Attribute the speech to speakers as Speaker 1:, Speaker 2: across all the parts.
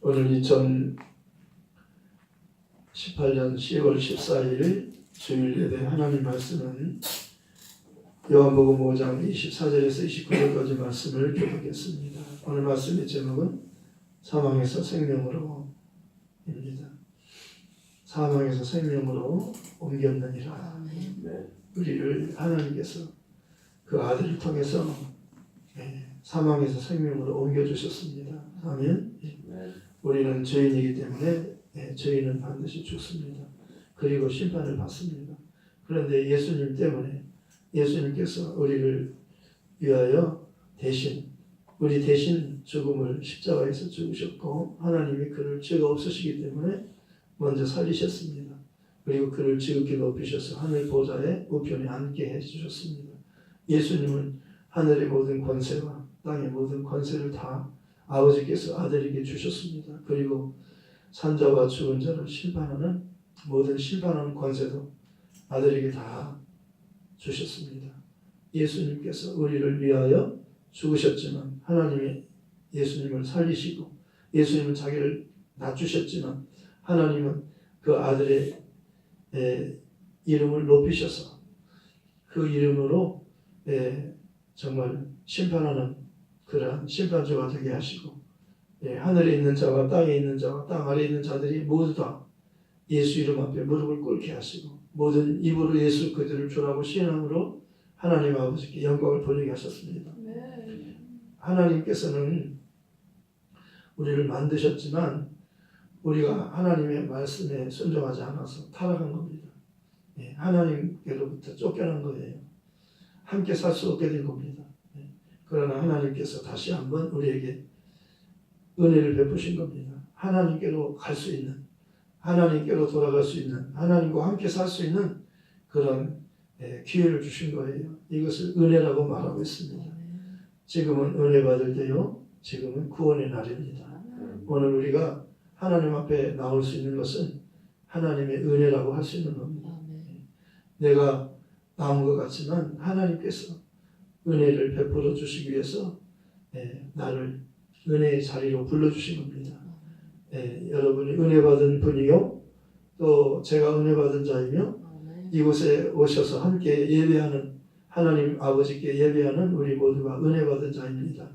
Speaker 1: 오늘 2018년 10월 14일 주일 예배 하나님 말씀은 요한복음 5장 24절에서 29절까지 말씀을 교독했습니다. 오늘 말씀의 제목은 사망에서 생명으로 입니다. 사망에서 생명으로 옮겼느니라. 우리를 하나님께서 그 아들을 통해서 사망에서 생명으로 옮겨주셨습니다. 아멘. 우리는 죄인이기 때문에 죄인은 반드시 죽습니다. 그리고 심판을 받습니다. 그런데 예수님 때문에 예수님께서 우리를 위하여 우리 대신 죽음을 십자가에서 죽으셨고 하나님이 그를 죄가 없으시기 때문에 먼저 살리셨습니다. 그리고 그를 지극히 높이셔서 하늘 보좌에 우편에 앉게 해주셨습니다. 예수님은 하늘의 모든 권세와 땅의 모든 권세를 다 아버지께서 아들에게 주셨습니다. 그리고 산자와 죽은 자를 심판하는 모든 심판하는 권세도 아들에게 다 주셨습니다. 예수님께서 우리를 위하여 죽으셨지만 하나님이 예수님을 살리시고 예수님은 자기를 낮추셨지만 하나님은 그 아들의 이름을 높이셔서 그 이름으로 정말 심판하는 그러한 심판주가 되게 하시고 하늘에 있는 자와 땅에 있는 자와 땅 아래에 있는 자들이 모두 다 예수 이름 앞에 무릎을 꿇게 하시고 모든 입으로 예수 그들을 주라고 신앙으로 하나님 아버지께 영광을 돌리게 하셨습니다. 하나님께서는 우리를 만드셨지만 우리가 하나님의 말씀에 순종하지 않아서 타락한 겁니다. 하나님께로부터 쫓겨난 거예요. 함께 살 수 없게 된 겁니다. 그러나 하나님께서 다시 한번 우리에게 은혜를 베푸신 겁니다. 하나님께로 갈 수 있는, 하나님께로 돌아갈 수 있는, 하나님과 함께 살 수 있는 그런 기회를 주신 거예요. 이것을 은혜라고 말하고 있습니다. 지금은 은혜 받을 때요. 지금은 구원의 날입니다. 오늘 우리가 하나님 앞에 나올 수 있는 것은 하나님의 은혜라고 할 수 있는 겁니다. 내가 나온 것 같지만 하나님께서 은혜를 베풀어 주시기 위해서 나를 은혜의 자리로 불러주신 겁니다. 여러분이 은혜 받은 분이요 또 제가 은혜 받은 자이며 이곳에 오셔서 함께 예배하는 하나님 아버지께 예배하는 우리 모두가 은혜 받은 자입니다.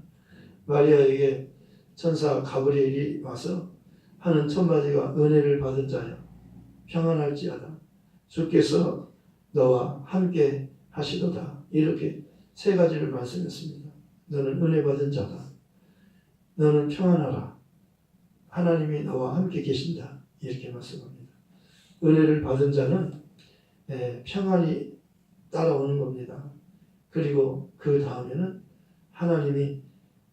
Speaker 1: 마리아에게 천사 가브리엘이 와서 하는 첫마디가 은혜를 받은 자여 평안할지어다 주께서 너와 함께 하시도다. 이렇게 세 가지를 말씀했습니다. 너는 은혜 받은 자다. 너는 평안하라. 하나님이 너와 함께 계신다. 이렇게 말씀합니다. 은혜를 받은 자는 평안이 따라오는 겁니다. 그리고 그 다음에는 하나님이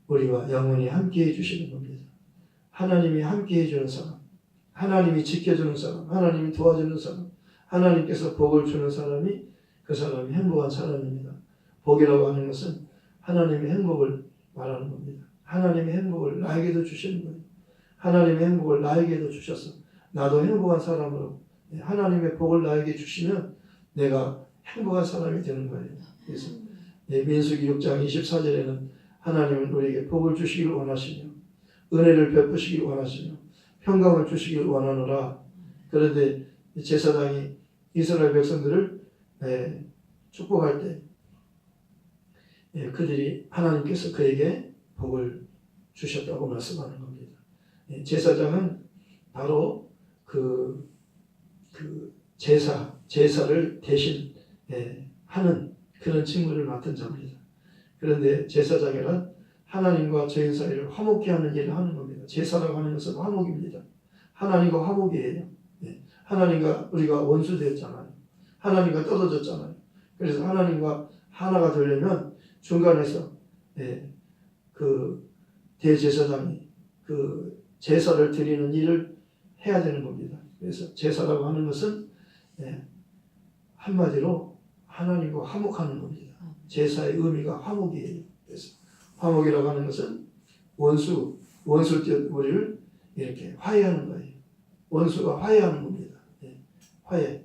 Speaker 1: 우리와 영원히 함께 해주시는 겁니다. 하나님이 함께 해주는 사람, 하나님이 지켜주는 사람, 하나님이 도와주는 사람, 하나님께서 복을 주는 사람이 그 사람이 행복한 사람입니다. 복이라고 하는 것은 하나님의 행복을 말하는 겁니다. 하나님의 행복을 나에게도 주시는 거예요. 하나님의 행복을 나에게도 주셔서 나도 행복한 사람으로 하나님의 복을 나에게 주시면 내가 행복한 사람이 되는 거예요. 그래서 민수기 6장 24절에는 하나님은 우리에게 복을 주시기를 원하시며 은혜를 베푸시기를 원하시며 평강을 주시기를 원하노라. 그런데 제사장이 이스라엘 백성들을 축복할 때 그들이 하나님께서 그에게 복을 주셨다고 말씀하는 겁니다. 제사장은 바로 그 제사를 대신 하는 그런 직무를 맡은 자입니다. 그런데 제사장이란 하나님과 죄인 사이를 화목케 하는 일을 하는 겁니다. 제사라고 하는 것은 화목입니다. 하나님과 화목이에요. 하나님과 우리가 원수 되었잖아요. 하나님과 떨어졌잖아요. 그래서 하나님과 하나가 되려면 중간에서 그 대제사장이 그 제사를 드리는 일을 해야 되는 겁니다. 그래서 제사라고 하는 것은 한마디로 하나님과 화목하는 겁니다. 제사의 의미가 화목이에요. 그래서 화목이라고 하는 것은 원수를 때 우리를 이렇게 화해하는 거예요. 원수가 화해하는 겁니다. 화해.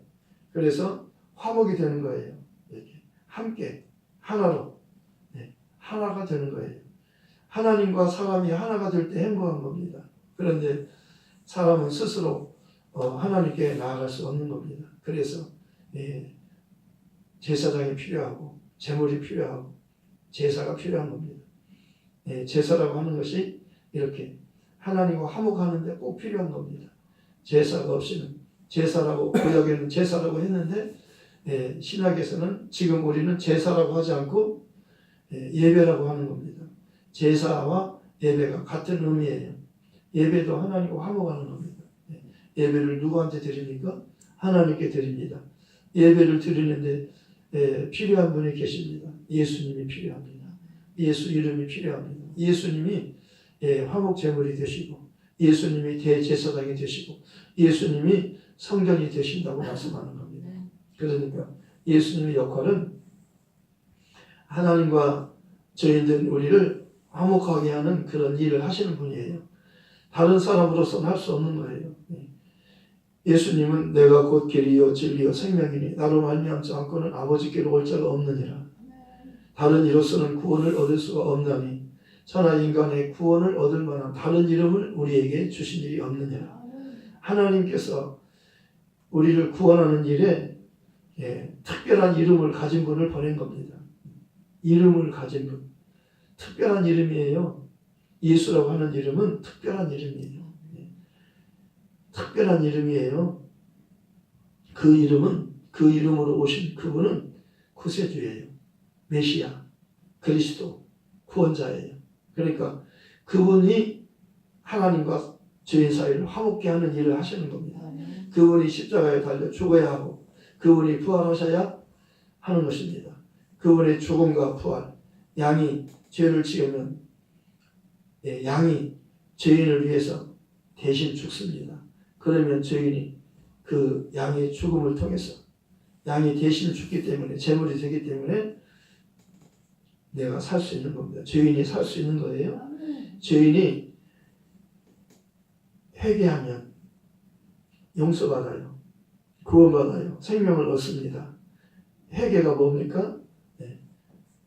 Speaker 1: 그래서 화목이 되는 거예요. 이렇게 함께 하나로 하나가 되는 거예요. 하나님과 사람이 하나가 될 때 행복한 겁니다. 그런데 사람은 스스로 하나님께 나아갈 수 없는 겁니다. 그래서 제사장이 필요하고 제물이 필요하고 제사가 필요한 겁니다. 제사라고 하는 것이 이렇게 하나님과 화목하는데 꼭 필요한 겁니다. 제사가 없이는 제사라고 구약에는 제사라고 했는데 신약에서는 지금 우리는 제사라고 하지 않고 예배라고 하는 겁니다. 제사와 예배가 같은 의미예요. 예배도 하나님과 화목하는 겁니다. 예배를 누구한테 드립니까? 하나님께 드립니다. 예배를 드리는데 필요한 분이 계십니다. 예수님이 필요합니다. 예수 이름이 필요합니다. 예수님이 화목 제물이 되시고 예수님이 대제사장이 되시고 예수님이 성전이 되신다고 말씀하는 겁니다. 그러니까 예수님의 역할은 하나님과 저희들 우리를 화목하게 하는 그런 일을 하시는 분이에요. 다른 사람으로서는 할 수 없는 거예요. 예수님은 내가 곧 길이요 진리요 생명이니 나로 말미암지 않고는 아버지께로 올 자가 없느니라. 다른 이로서는 구원을 얻을 수가 없나니 천하 인간의 구원을 얻을 만한 다른 이름을 우리에게 주신 일이 없느니라. 하나님께서 우리를 구원하는 일에 특별한 이름을 가진 분을 보낸 겁니다. 이름을 가진 분. 특별한 이름이에요. 예수라고 하는 이름은 특별한 이름이에요. 특별한 이름이에요. 그 이름은 그 이름으로 오신 그분은 구세주예요. 메시아, 그리스도, 구원자예요. 그러니까 그분이 하나님과 죄인 사이를 화목케 하는 일을 하시는 겁니다. 그분이 십자가에 달려 죽어야 하고 그분이 부활하셔야 하는 것입니다. 그분의 죽음과 부활, 양이 죄를 지으면 양이 죄인을 위해서 대신 죽습니다. 그러면 죄인이 그 양의 죽음을 통해서 양이 대신 죽기 때문에 제물이 되기 때문에 내가 살 수 있는 겁니다. 죄인이 살 수 있는 거예요. 죄인이 회개하면 용서받아요. 구원받아요. 생명을 얻습니다. 회개가 뭡니까?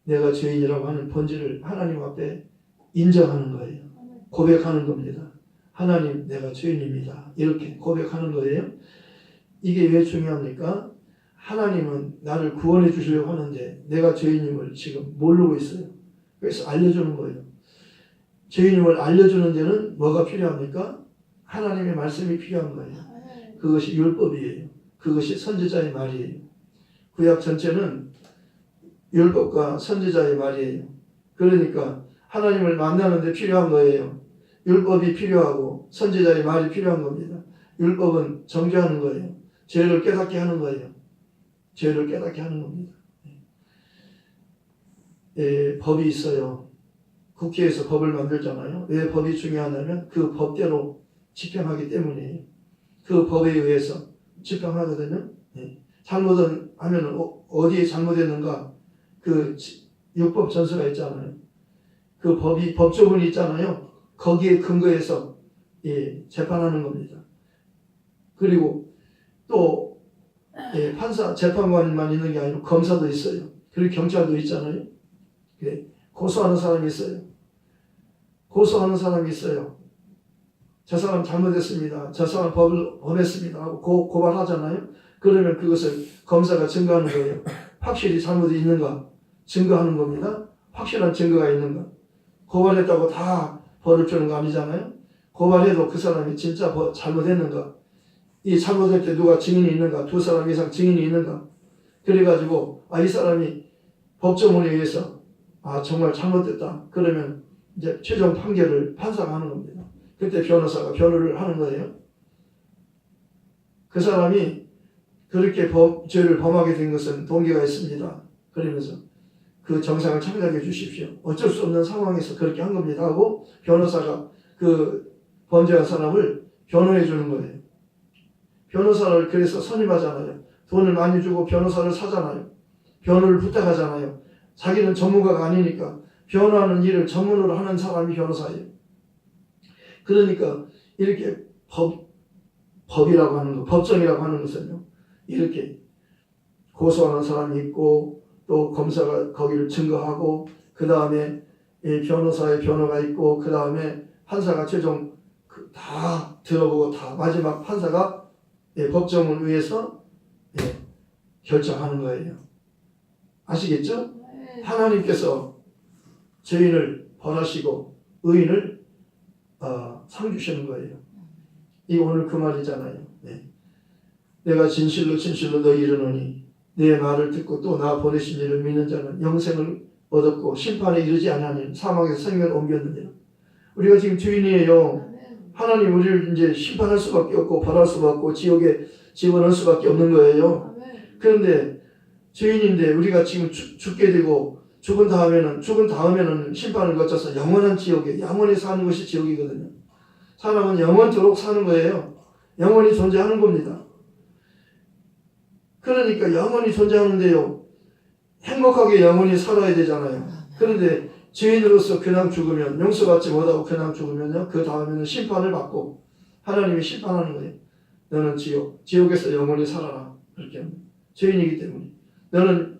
Speaker 1: 내가 죄인이라고 하는 본질을 하나님 앞에 인정하는 거예요. 고백하는 겁니다. 하나님, 내가 죄인입니다. 이렇게 고백하는 거예요. 이게 왜 중요합니까? 하나님은 나를 구원해 주시려고 하는데 내가 죄인임을 지금 모르고 있어요. 그래서 알려주는 거예요. 죄인임을 알려주는 데는 뭐가 필요합니까? 하나님의 말씀이 필요한 거예요. 그것이 율법이에요. 그것이 선지자의 말이에요. 구약 전체는 율법과 선지자의 말이에요. 그러니까 하나님을 만나는 데 필요한 거예요. 율법이 필요하고 선지자의 말이 필요한 겁니다. 율법은 정죄하는 거예요. 죄를 깨닫게 하는 거예요. 죄를 깨닫게 하는 겁니다. 법이 있어요. 국회에서 법을 만들잖아요. 왜 법이 중요하냐면 그 법대로 집행하기 때문이에요. 그 법에 의해서 집행하거든요. 잘못은 하면 어디에 잘못했는가 그 율법 전서가 있잖아요. 그 법조문이 있잖아요. 거기에 근거해서 재판하는 겁니다. 그리고 또 판사, 재판관만 있는 게 아니고 검사도 있어요. 그리고 경찰도 있잖아요. 고소하는 사람이 있어요. 고소하는 사람이 있어요. 저 사람 잘못했습니다. 저 사람 법을 범했습니다. 하고 고발하잖아요. 그러면 그것을 검사가 증거하는 거예요. 확실히 잘못이 있는가 증거하는 겁니다. 확실한 증거가 있는가. 고발했다고 다 벌을 주는 거 아니잖아요. 고발해도 그 사람이 진짜 잘못했는가. 이 잘못할 때 누가 증인이 있는가. 2사람 이상 증인이 있는가. 그래가지고 이 사람이 법조문에 의해서 정말 잘못됐다. 그러면 이제 최종 판결을 판사가 하는 겁니다. 그때 변호사가 변호를 하는 거예요. 그 사람이 그렇게 죄를 범하게 된 것은 동기가 있습니다. 그러면서 그 정상을 참작해 주십시오. 어쩔 수 없는 상황에서 그렇게 한 겁니다. 하고 변호사가 그 범죄한 사람을 변호해 주는 거예요. 변호사를 그래서 선임하잖아요. 돈을 많이 주고 변호사를 사잖아요. 변호를 부탁하잖아요. 자기는 전문가가 아니니까 변호하는 일을 전문으로 하는 사람이 변호사예요. 그러니까 이렇게 법이라고 하는 것, 법정이라고 하는 것은요. 이렇게 고소하는 사람이 있고 또 검사가 거기를 증거하고 그 다음에 변호사의 변호가 있고 그 다음에 판사가 최종 다 들어보고 다 마지막 판사가 법정을 위해서 결정하는 거예요. 아시겠죠? 하나님께서 죄인을 벌하시고 의인을 상 주시는 거예요. 이 오늘 그 말이잖아요. 내가 진실로 너희 이르노니 내 말을 듣고 또 나 보내신 이를 믿는 자는 영생을 얻었고 심판에 이르지 아니하니 사망에서 생명을 옮겼느니라. 우리가 지금 죄인이에요. 하나님 우리를 이제 심판할 수밖에 없고 벌할 수밖에 없고 지옥에 집어넣을 수밖에 없는 거예요. 그런데 죄인인데 우리가 지금 죽게 되고 죽은 다음에는 심판을 거쳐서 영원한 지옥에 영원히 사는 것이 지옥이거든요. 사람은 영원토록 사는 거예요. 영원히 존재하는 겁니다. 그러니까 영원히 존재하는데요. 행복하게 영원히 살아야 되잖아요. 그런데 죄인으로서 그냥 죽으면 용서받지 못하고 그냥 죽으면요. 그 다음에는 심판을 받고 하나님이 심판하는 거예요. 너는 지옥에서 영원히 살아라. 그렇게 합니다. 죄인이기 때문에. 너는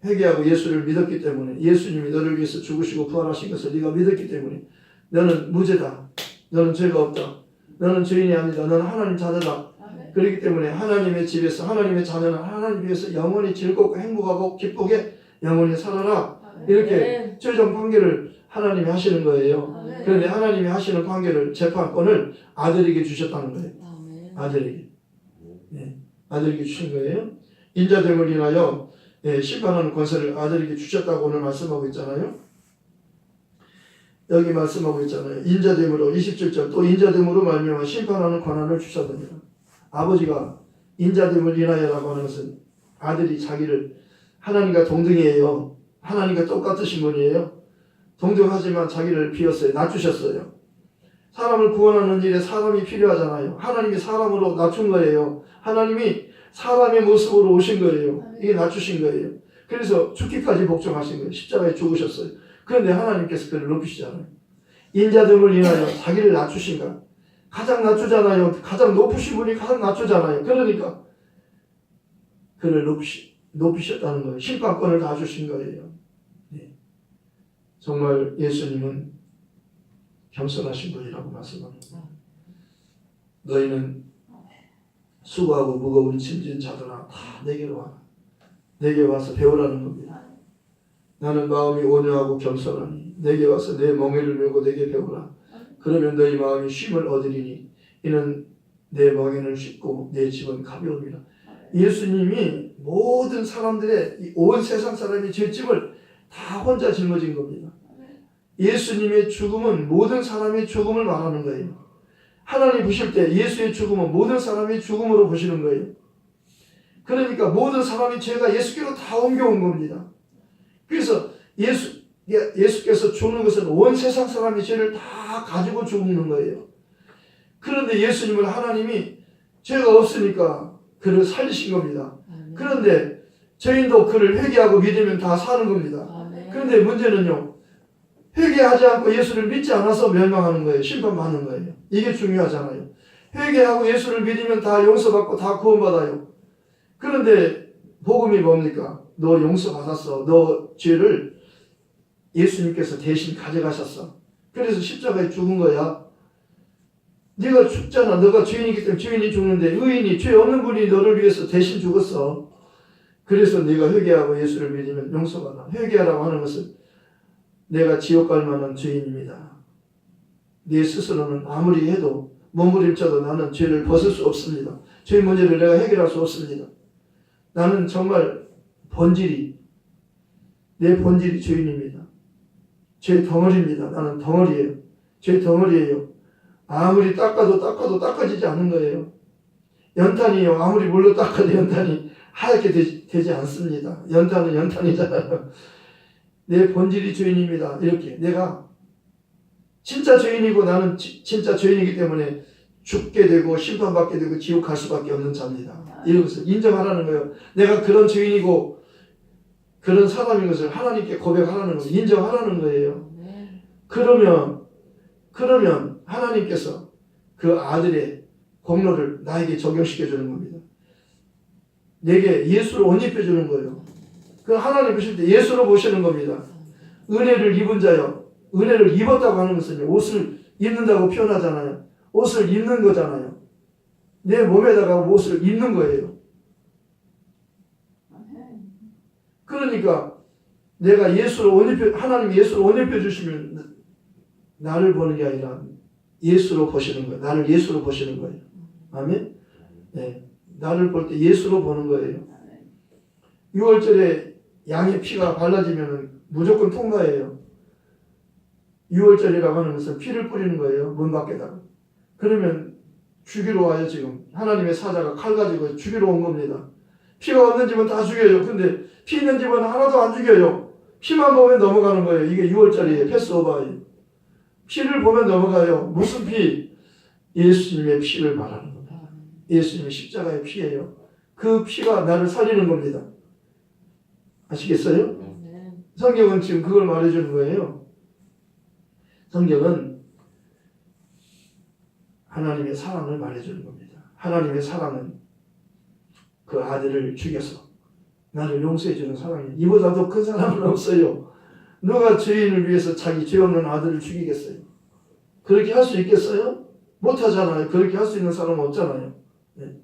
Speaker 1: 회개하고 예수를 믿었기 때문에 예수님이 너를 위해서 죽으시고 부활하신 것을 네가 믿었기 때문에 너는 무죄다. 너는 죄가 없다. 너는 죄인이 아니다. 너는 하나님 자녀다. 그렇기 때문에 하나님의 집에서 하나님의 자녀는 하나님 위해서 영원히 즐겁고 행복하고 기쁘게 영원히 살아라. 이렇게 최종 판결을 하나님이 하시는 거예요. 그런데 하나님이 하시는 판결을 재판권을 아들에게 주셨다는 거예요. 아들에게. 아들에게 주신 거예요. 인자됨을 인하여 심판하는 권세를 아들에게 주셨다고 오늘 말씀하고 있잖아요. 여기 말씀하고 있잖아요. 인자됨으로 27절 또 인자됨으로 말미암아 심판하는 권한을 주셨느니라. 아버지가 인자됨을 인하여라고 하는 것은 아들이 자기를 하나님과 동등이에요. 하나님과 똑같으신 분이에요. 동등하지만 자기를 비웠어요. 낮추셨어요. 사람을 구원하는 일에 사람이 필요하잖아요. 하나님이 사람으로 낮춘 거예요. 하나님이 사람의 모습으로 오신 거예요. 이게 낮추신 거예요. 그래서 죽기까지 복종하신 거예요. 십자가에 죽으셨어요. 그런데 하나님께서 그를 높이시잖아요. 인자됨을 인하여 자기를 낮추신가. 가장 낮추잖아요. 가장 높으신 분이 가장 낮추잖아요. 그러니까 그를 높이셨다는 거예요. 심판권을 다 주신 거예요. 정말 예수님은 겸손하신 분이라고 말씀합니다. 너희는 수고하고 무거운 짐진 자들아 다 내게로 와라. 내게 와서 배우라는 겁니다. 나는 마음이 온유하고 겸손하니 내게 와서 내 멍에를 메고 내게 배우라. 그러면 너희 마음이 쉼을 얻으리니 이는 내 멍에는 쉽고 내 짐은 가벼움이라. 예수님이 모든 사람들의 온 세상 사람의 죄짐을 다 혼자 짊어진 겁니다. 예수님의 죽음은 모든 사람의 죽음을 말하는 거예요. 하나님 보실 때 예수의 죽음은 모든 사람의 죽음으로 보시는 거예요. 그러니까 모든 사람의 죄가 예수께로 다 옮겨온 겁니다. 그래서 예수께서 죽는 것은 온 세상 사람의 죄를 다 가지고 죽는 거예요. 그런데 예수님을 하나님이 죄가 없으니까 그를 살리신 겁니다. 그런데 저희도 그를 회개하고 믿으면 다 사는 겁니다. 그런데 문제는요. 회개하지 않고 예수를 믿지 않아서 멸망하는 거예요. 심판받는 거예요. 이게 중요하잖아요. 회개하고 예수를 믿으면 다 용서받고 다 구원받아요. 그런데 복음이 뭡니까? 너 용서받았어. 너 죄를 예수님께서 대신 가져가셨어. 그래서 십자가에 죽은 거야. 네가 죽잖아. 너가 죄인이기 때문에 죄인이 죽는데 의인이 죄 없는 분이 너를 위해서 대신 죽었어. 그래서 네가 회개하고 예수를 믿으면 용서받아. 회개하라고 하는 것은 내가 지옥 갈 만한 죄인입니다. 네 스스로는 아무리 해도 몸부림쳐도 나는 죄를 벗을 수 없습니다. 죄 문제를 내가 해결할 수 없습니다. 나는 정말 내 본질이 죄인입니다. 죄 덩어리입니다. 나는 덩어리예요. 죄 덩어리예요. 아무리 닦아도 닦아지지 않는 거예요. 연탄이요. 아무리 물로 닦아도 연탄이 하얗게 되지 않습니다. 연탄은 연탄이잖아요. 내 본질이 죄인입니다. 이렇게 내가 진짜 죄인이고 나는 진짜 죄인이기 때문에 죽게 되고 심판받게 되고 지옥 갈 수밖에 없는 자입니다. 이것을 인정하라는 거예요. 내가 그런 죄인이고 그런 사람인 것을 하나님께 고백하라는 거예요. 인정하라는 거예요. 그러면 하나님께서 그 아들의 공로를 나에게 적용시켜 주는 겁니다. 내게 예수를 옷 입혀 주는 거예요. 그 하나님 보실 때 예수로 보시는 겁니다. 은혜를 입은 자요. 은혜를 입었다고 하는 것은 옷을 입는다고 표현하잖아요. 옷을 입는 거잖아요. 내 몸에다가 옷을 입는 거예요. 그러니까 내가 하나님 예수로 옷 입혀 주시면 나를 보는 게 아니라 예수로 보시는 거예요. 나를 예수로 보시는 거예요. 아멘? 네. 나를 볼 때 예수로 보는 거예요. 6월절에 양의 피가 발라지면 무조건 통과해요. 6월절이라고 하는 것은 피를 뿌리는 거예요. 문 밖에다가. 그러면 죽이러 와요. 지금 하나님의 사자가 칼 가지고 죽이러 온 겁니다. 피가 없는 집은 다 죽여요. 근데 피 있는 집은 하나도 안 죽여요. 피만 보면 넘어가는 거예요. 이게 6월절이에요. 패스오버예요. 피를 보면 넘어가요. 무슨 피? 예수님의 피를 말하는 겁니다. 예수님의 십자가의 피예요. 그 피가 나를 살리는 겁니다. 아시겠어요? 성경은 지금 그걸 말해주는 거예요. 성경은 하나님의 사랑을 말해주는 겁니다. 하나님의 사랑은 그 아들을 죽여서 나를 용서해주는 사랑이에요. 이보다 더 큰 사랑은 없어요. 누가 죄인을 위해서 자기 죄 없는 아들을 죽이겠어요? 그렇게 할 수 있겠어요? 못하잖아요. 그렇게 할 수 있는 사람은 없잖아요. 네.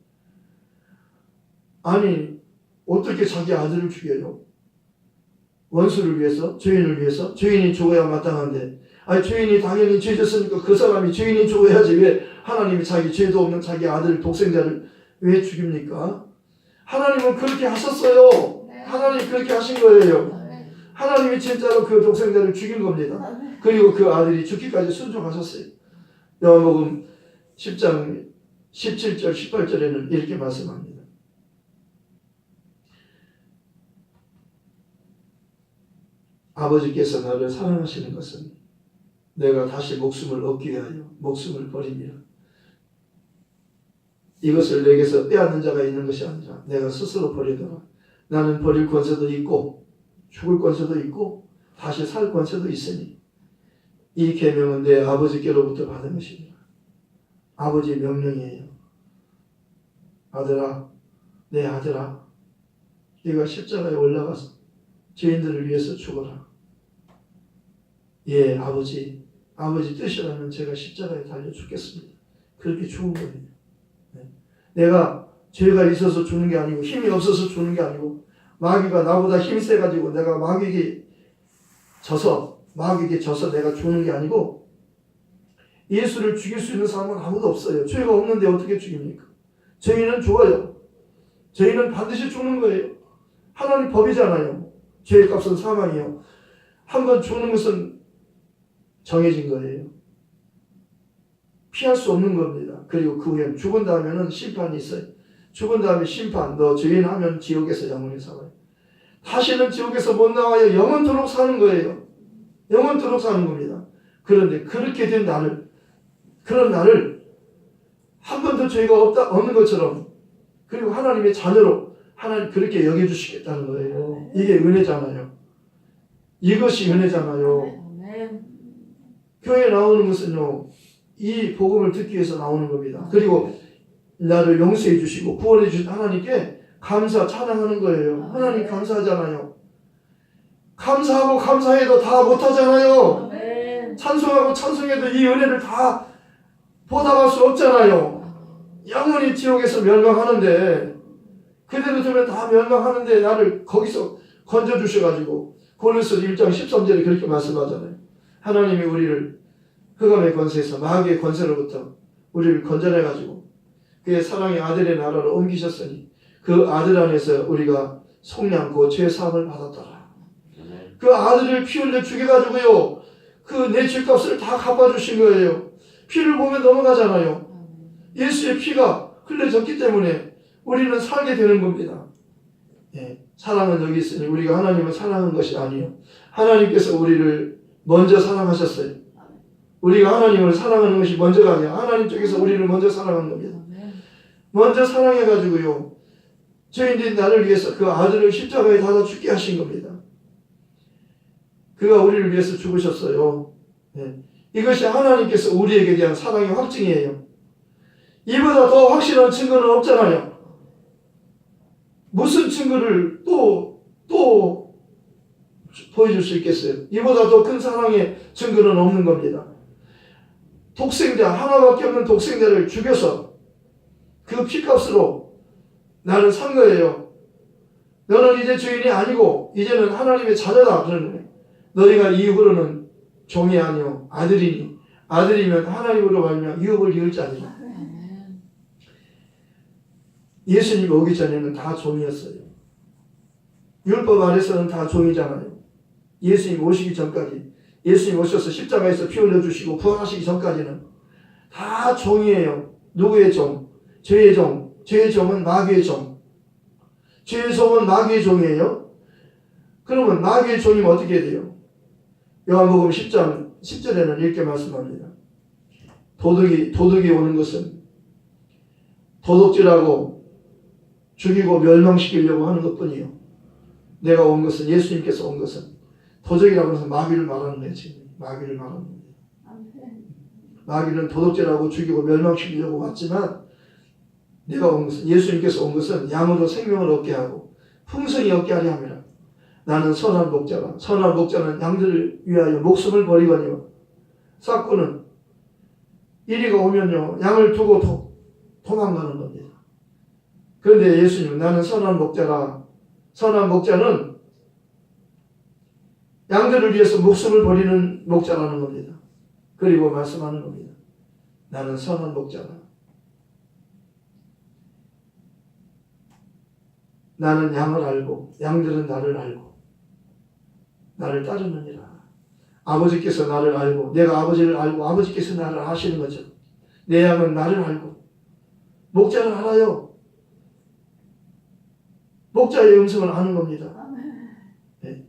Speaker 1: 아니 어떻게 자기 아들을 죽여요? 원수를 위해서? 죄인을 위해서? 죄인이 죽어야 마땅한데 아니 죄인이 당연히 죄 졌으니까 그 사람이 죄인이 죽어야지 왜 하나님이 자기 죄도 없는 자기 아들 독생자를 왜 죽입니까? 하나님은 그렇게 하셨어요. 하나님이 그렇게 하신 거예요. 하나님이 진짜로 그 독생자를 죽인 겁니다. 그리고 그 아들이 죽기까지 순종하셨어요. 요한복음 10장 17절 18절에는 이렇게 말씀합니다. 아버지께서 나를 사랑하시는 것은 내가 다시 목숨을 얻기 위하여 목숨을 버립니다. 이것을 내게서 빼앗는 자가 있는 것이 아니라 내가 스스로 버리더라. 나는 버릴 권세도 있고 죽을 권세도 있고 다시 살 권세도 있으니 이 계명은 내 아버지께로부터 받은 것이니라. 아버지의 명령이에요. 아들아, 내 아들아, 네가 십자가에 올라가서 죄인들을 위해서 죽어라. 예, 아버지 뜻이라면 제가 십자가에 달려 죽겠습니다. 그렇게 죽은 거예요. 네. 내가 죄가 있어서 죽는 게 아니고 힘이 없어서 죽는 게 아니고 마귀가 나보다 힘이 세가지고 내가 마귀에게 져서 내가 죽는 게 아니고 예수를 죽일 수 있는 사람은 아무도 없어요. 죄가 없는데 어떻게 죽입니까? 죄인은 죽어요. 죄인은 반드시 죽는 거예요. 하나님 법이잖아요. 죄의 값은 사망이요. 한번 죽는 것은 정해진 거예요. 피할 수 없는 겁니다. 그리고 그 후엔 죽은 다음에는 심판이 있어요. 죽은 다음에 심판, 너 죄인하면 지옥에서 영원히 살아요. 다시는 지옥에서 못 나와요. 영원토록 사는 거예요. 영원토록 사는 겁니다. 그런데 그렇게 된 그런 나를 한 번도 죄가 없는 것처럼 그리고 하나님의 자녀로 하나님 그렇게 여겨주시겠다는 거예요. 이게 은혜잖아요. 이것이 은혜잖아요. 교회에 나오는 것은요, 이 복음을 듣기 위해서 나오는 겁니다. 그리고 나를 용서해 주시고 구원해 주신 하나님께 찬양하는 거예요. 하나님 감사하잖아요. 감사하고 감사해도 다 못하잖아요. 찬송하고 찬송해도 이 은혜를 다 보답할 수 없잖아요. 영원히 지옥에서 멸망하는데 그대로 두면 다 멸망하는데 나를 거기서 건져주셔가지고 고린도서 1장 13절에 그렇게 말씀하잖아요. 하나님이 우리를 흑암의 권세에서 마귀의 권세로부터 우리를 건져내가지고 그의 사랑의 아들의 나라로 옮기셨으니 그 아들 안에서 우리가 속량고 죄사함을 받았더라. 그 아들을 피 흘려 죽여가지고요 그 내 죄값을 다 갚아주신 거예요. 피를 보면 넘어가잖아요. 예수의 피가 흘려졌기 때문에 우리는 살게 되는 겁니다. 예, 사랑은 여기 있으니 우리가 하나님을 사랑한 것이 아니에요. 하나님께서 우리를 먼저 사랑하셨어요. 우리가 하나님을 사랑하는 것이 먼저가 아니야. 하나님 쪽에서 우리를 먼저 사랑한 겁니다. 먼저 사랑해가지고요 죄인된 나를 위해서 그 아들을 십자가에 달아 죽게 하신 겁니다. 그가 우리를 위해서 죽으셨어요. 네. 이것이 하나님께서 우리에게 대한 사랑의 확증이에요. 이보다 더 확실한 증거는 없잖아요. 무슨 증거를 또 보여줄 수 있겠어요? 이보다 더 큰 사랑의 증거는 없는 겁니다. 독생자, 하나밖에 없는 독생자를 죽여서 그 피값으로 나를 산 거예요. 너는 이제 주인이 아니고 이제는 하나님의 자녀다. 그러는 너희가 이후로는 종이 아니요 아들이니 아들이면 하나님으로 말미암아 유업을 이을 자니라. 예수님 오기 전에는 다 종이었어요. 율법 아래서는 다 종이잖아요. 예수님 오시기 전까지, 예수님 오셔서 십자가에서 피 흘려주시고 부활하시기 전까지는 다 종이에요. 누구의 종? 죄의 종. 죄의 종은 마귀의 종. 죄의 종은 마귀의 종이에요. 그러면 마귀의 종이면 어떻게 돼요? 요한복음 10장 10절에는 이렇게 말씀합니다. 도둑이 오는 것은 도둑질하고 죽이고 멸망시키려고 하는 것뿐이요. 내가 온 것은, 예수님께서 온 것은 도적이라고 해서 마귀를 말하는 거예요. 지금 마귀를 말하는 거예요. 마귀는 도둑질하고 죽이고 멸망시키려고 왔지만 내가 온 것은, 예수님께서 온 것은 양으로 생명을 얻게 하고 풍성히 얻게 하려 함이라. 나는 선한 목자라. 선한 목자는 양들을 위하여 목숨을 버리거니와 삭구는 이리가 오면요 양을 두고 도망가는 겁니다. 그런데 예수님은 나는 선한 목자라. 선한 목자는 양들을 위해서 목숨을 버리는 목자라는 겁니다. 그리고 말씀하는 겁니다. 나는 선한 목자라. 나는 양을 알고 양들은 나를 알고 나를 따르느니라. 아버지께서 나를 알고 내가 아버지를 알고 아버지께서 나를 아시는 거죠. 내 양은 나를 알고 목자를 알아요. 목자의 음성을 아는 겁니다. 네.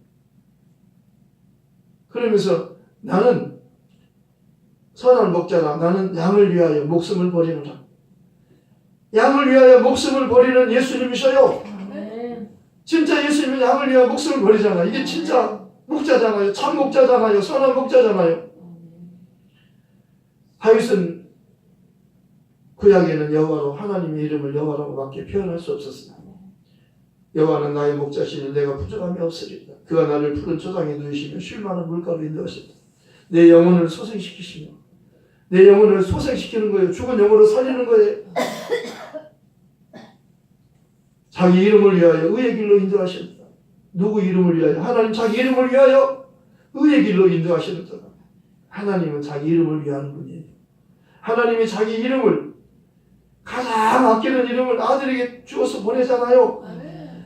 Speaker 1: 그러면서 나는 선한 목자라. 나는 양을 위하여 목숨을 버리노라. 양을 위하여 목숨을 버리는 예수님이셔요. 진짜 예수님은 양을 위하여 목숨을 버리잖아요. 이게 진짜 목자잖아요. 참 목자잖아요. 선한 목자잖아요. 다윗은 구약에는 여호와로 하나님의 이름을 여호와라고밖에 표현할 수 없었습니다. 여호와는 나의 목자시니 내가 부족함이 없으리다. 그가 나를 푸른 초장에 누이시며 쉴 만한 물가로 인도하신다. 내 영혼을 소생시키시며 내 영혼을 소생시키는 거예요. 죽은 영혼을 살리는 거예요. 자기 이름을 위하여 의의 길로 인도하신다. 누구 이름을 위하여? 하나님 자기 이름을 위하여 의의 길로 인도하신다. 하나님은 자기 이름을 위하는 분이에요. 하나님이 자기 이름을, 가장 아끼는 이름을 아들에게 주어서 보내잖아요.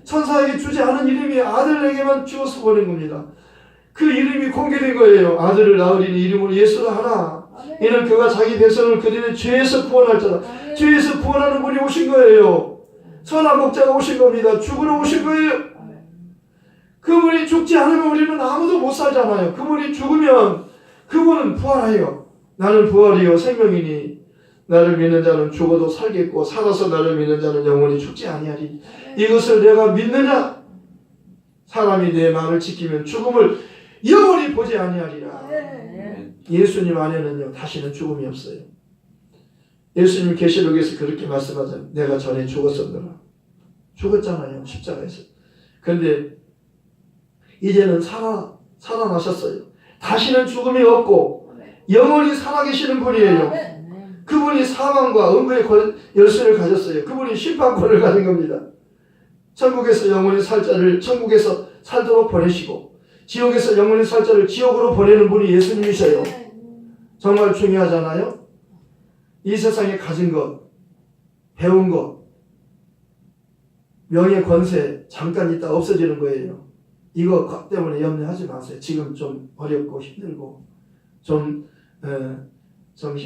Speaker 1: 천사에게 주지 않은 이름이 아들에게만 주어서 보낸 겁니다. 그 이름이 공개된 거예요. 아들을 낳으리니 이름으로 예수라 하라. 이는 그가 자기 백성을 그들의 죄에서 구원할 자다. 죄에서 구원하는 분이 오신 거예요. 선한 목자가 오신 겁니다. 죽으러 오신 거예요. 그분이 죽지 않으면 우리는 아무도 못 살잖아요. 그분이 죽으면 그분은 부활해요. 나는 부활이요 생명이니 나를 믿는 자는 죽어도 살겠고 살아서 나를 믿는 자는 영원히 죽지 아니하리. 이것을 내가 믿느냐? 사람이 내 말을 지키면 죽음을 영원히 보지 아니하리라. 예수님 안에는요 다시는 죽음이 없어요. 예수님 계시록에서 그렇게 말씀하잖아요. 내가 전에 죽었었느라. 죽었잖아요. 십자가에서. 그런데 이제는 살아나셨어요. 다시는 죽음이 없고 영원히 살아계시는 분이에요. 그분이 사망과 음부의 열쇠를 가졌어요. 그분이 심판권을 가진 겁니다. 천국에서 영원히 살 자를 천국에서 살도록 보내시고 지옥에서 영원히 살 자를 지옥으로 보내는 분이 예수님이셔요. 정말 중요하잖아요. 이 세상에 가진 것, 배운 것, 명예, 권세 잠깐 있다 없어지는 거예요. 이거 때문에 염려하지 마세요. 지금 좀 어렵고 힘들고 좀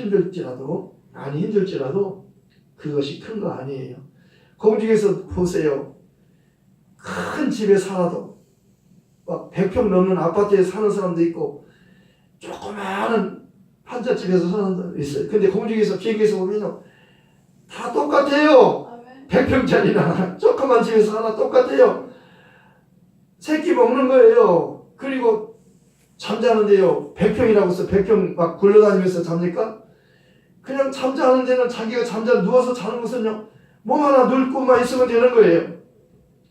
Speaker 1: 힘들지라도 그것이 큰 거 아니에요. 공중에서 보세요. 큰 집에 살아도 막 100평 넘는 아파트에 사는 사람도 있고 조그마한 판잣집에서 사는 사람도 있어요. 근데 공중에서 비행기에서 보면 다 똑같아요. 100평짜리나 조그만 집에서 하나 똑같아요. 새끼 먹는 거예요. 그리고 잠자는데요. 100평이라고 해서 100평 막 굴러다니면서 잡니까? 그냥 잠자는 데는 자기가 누워서 자는 것은요. 몸 하나 늙고만 있으면 되는 거예요.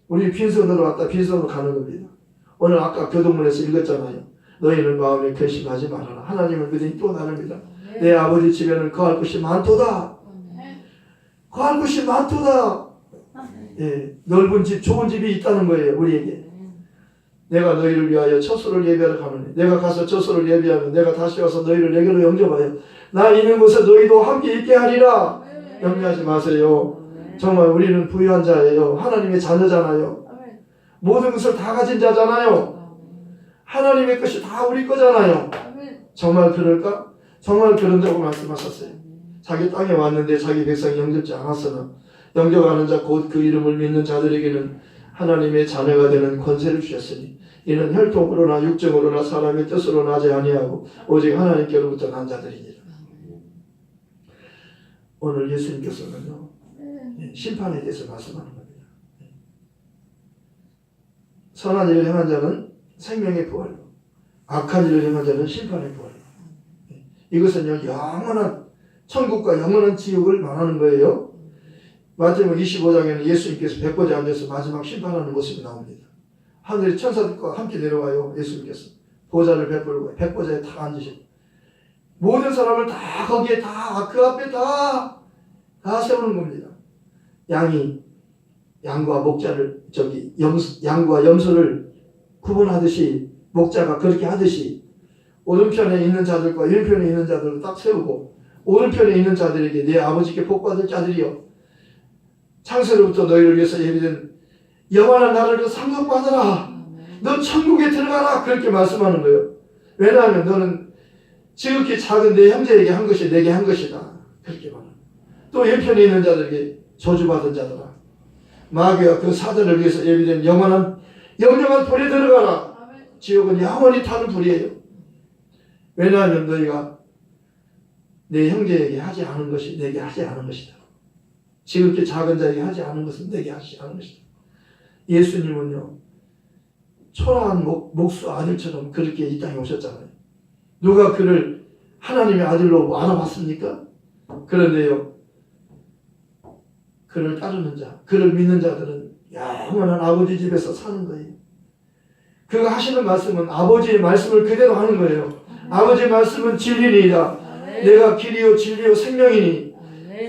Speaker 1: 우리 빈손으로 왔다 빈손으로 가는 겁니다. 오늘 아까 교동문에서 읽었잖아요. 너희는 마음에 결심하지 말아라. 하나님을 믿으니 또 나를 믿어. 내 아버지 집에는 거할 곳이 많도다.
Speaker 2: 아멘.
Speaker 1: 거할 곳이 많도다. 예, 넓은 집, 좋은 집이 있다는 거예요, 우리에게. 내가 너희를 위하여 처소를 예비하러 가노니 내가 가서 처소를 예비하면 내가 다시 와서 너희를 내게로 영접하여 나 있는 곳에 너희도 함께 있게 하리라. 염려하지 마세요. 정말 우리는 부유한 자예요. 하나님의 자녀잖아요.
Speaker 2: 아멘.
Speaker 1: 모든 것을 다 가진 자잖아요. 하나님의 것이 다 우리 거잖아요.
Speaker 2: 아멘.
Speaker 1: 정말 그럴까? 정말 그런다고 말씀하셨어요. 자기 땅에 왔는데 자기 백성이 영접지 않았으나 영접하는 자 곧 그 이름을 믿는 자들에게는 하나님의 자녀가 되는 권세를 주셨으니 이는 혈통으로나 육정으로나 사람의 뜻으로 나지 아니하고 오직 하나님께로부터 난 자들이니라. 오늘 예수님께서는요, 심판에 대해서 말씀하는 겁니다. 선한 일을 행한 자는 생명의 부활로, 악한 일을 행한 자는 심판의 부활로. 이것은요, 영원한 천국과 영원한 지옥을 말하는 거예요. 마태복음 25장에는 예수님께서 백보좌에 앉아서 마지막 심판하는 모습이 나옵니다. 하늘의 천사들과 함께 내려와요. 예수님께서 보좌를 베풀고 백보좌에 다 앉으시고 모든 사람을 다 거기에 다 그 앞에 다 세우는 겁니다. 양과 목자를 양과 염소를 구분하듯이 목자가 그렇게 하듯이 오른편에 있는 자들과 왼편에 있는 자들을 딱 세우고 오른편에 있는 자들에게 내 아버지께 복받을 자들이여 창세로부터 너희를 위해서 예비된 영원한 나라를 상속받으라. 너 천국에 들어가라. 그렇게 말씀하는 거예요. 왜냐하면 너는 지극히 작은 내 형제에게 한 것이 내게 한 것이다. 그렇게 말합니다. 또 옆편에 있는 자들에게 저주받은 자들아 마귀와 그 사단을 위해서 예비된 영원한 불에 들어가라. 지옥은 영원히 타는 불이에요. 왜냐하면 너희가 내 형제에게 하지 않은 것이 내게 하지 않은 것이다. 지극히 작은 자에게 하지 않은 것은 내게 하지 않은 것이다. 예수님은요, 초라한 목수 아들처럼 그렇게 이 땅에 오셨잖아요. 누가 그를 하나님의 아들로 알아봤습니까? 그런데요, 그를 따르는 자, 그를 믿는 자들은 영원한 아버지 집에서 사는 거예요. 그가 하시는 말씀은 아버지의 말씀을 그대로 하는 거예요. 아버지의 말씀은 진리니이다. 내가 길이요 진리요 생명이니.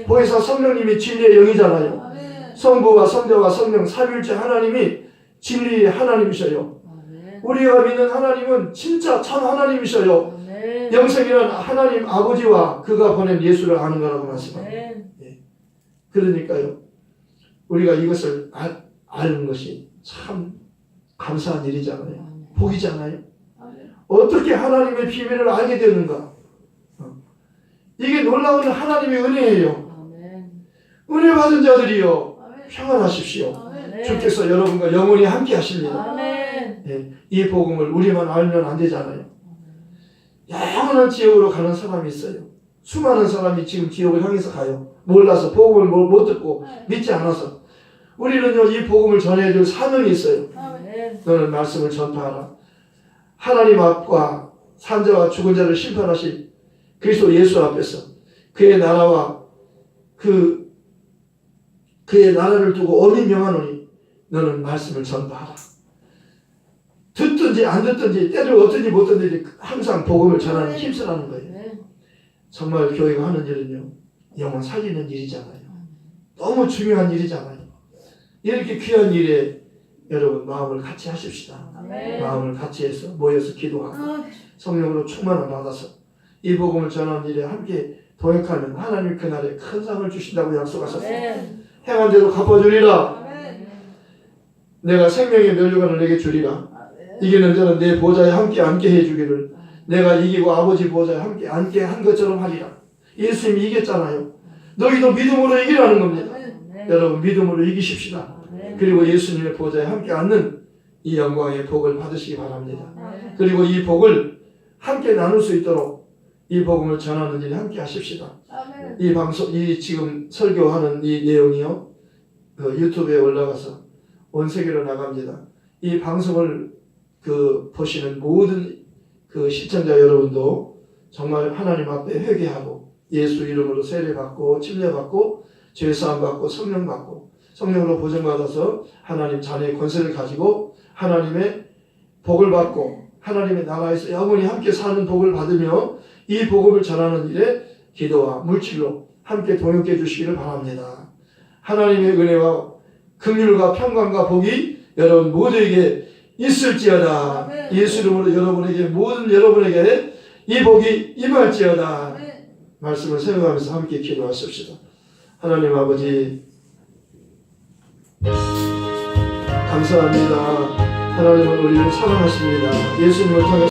Speaker 1: 보혜사 성령님이 진리의 영이잖아요. 성부와 성자와 성령 삼위일체 하나님이 진리의 하나님이셔요. 우리가 믿는 하나님은 진짜 참 하나님이셔요. 영생이란 하나님 아버지와 그가 보낸 예수를 아는 거라고 말씀합니다. 그러니까요, 우리가 이것을 아는 것이 참 감사한 일이잖아요. 복이잖아요. 어떻게 하나님의 비밀을 알게 되는가? 이게 놀라운 하나님의 은혜예요. 은혜 받은 자들이요, 평안하십시오. 주께서 여러분과 영원히 함께 하십니다. 이 복음을 우리만 알면 안 되잖아요. 영원한 지옥으로 가는 사람이 있어요. 수많은 사람이 지금 지옥을 향해서 가요. 몰라서 복음을 못 듣고 믿지 않아서. 우리는요, 이 복음을 전해줄 사명이 있어요. 너는 말씀을 전파하라. 하나님 앞과 산자와 죽은 자를 심판하신 그리스도 예수 앞에서 그의 나라와 그의 나라를 두고 엄히 명하노니 너는 말씀을 전파하라. 듣든지 안 듣든지 때를 얻든지 못 듣든지 항상 복음을 전하는 힘쓰라는 거예요. 정말 교회가 하는 일은요, 영혼 살리는 일이잖아요. 너무 중요한 일이잖아요. 이렇게 귀한 일에 여러분 마음을 같이 하십시다. 마음을 같이 해서 모여서 기도하고 성령으로 충만을 받아서 이 복음을 전하는 일에 함께 도역하면 하나님 그날에 큰 상을 주신다고 약속하셨습니다. 행한 대로 갚아주리라. 내가 생명의 면류관을 내게 주리라. 이기는 자는 내 보좌에 함께 앉게 해주기를 내가 이기고 아버지 보좌에 함께 앉게 한 것처럼 하리라. 예수님이 이겼잖아요. 너희도 믿음으로 이기라는 겁니다. 여러분 믿음으로 이기십시다. 그리고 예수님의 보좌에 함께 앉는 이 영광의 복을 받으시기 바랍니다. 그리고 이 복을 함께 나눌 수 있도록 이 복음을 전하는 일에 함께 하십시다. 이 방송, 이 지금 설교하는 이 내용이요, 유튜브에 올라가서 온 세계로 나갑니다. 이 방송을 보시는 모든 시청자 여러분도 정말 하나님 앞에 회개하고 예수 이름으로 세례받고 침례받고 죄사함받고 성령받고 성령으로 보증받아서 하나님 자녀의 권세를 가지고 하나님의 복을 받고 하나님의 나라에서 영원히 함께 사는 복을 받으며 이 복음을 전하는 일에 기도와 물질로 함께 동역해 주시기를 바랍니다. 하나님의 은혜와 긍휼과 평강과 복이 여러분 모두에게 있을지어다.
Speaker 2: 아멘.
Speaker 1: 예수 이름으로 여러분에게 모든 여러분에게 이 복이 임할지어다.
Speaker 2: 아멘.
Speaker 1: 말씀을 생각하면서 함께 기도하십시다. 하나님 아버지 감사합니다. 하나님은 우리를 사랑하십니다. 예수님을 통해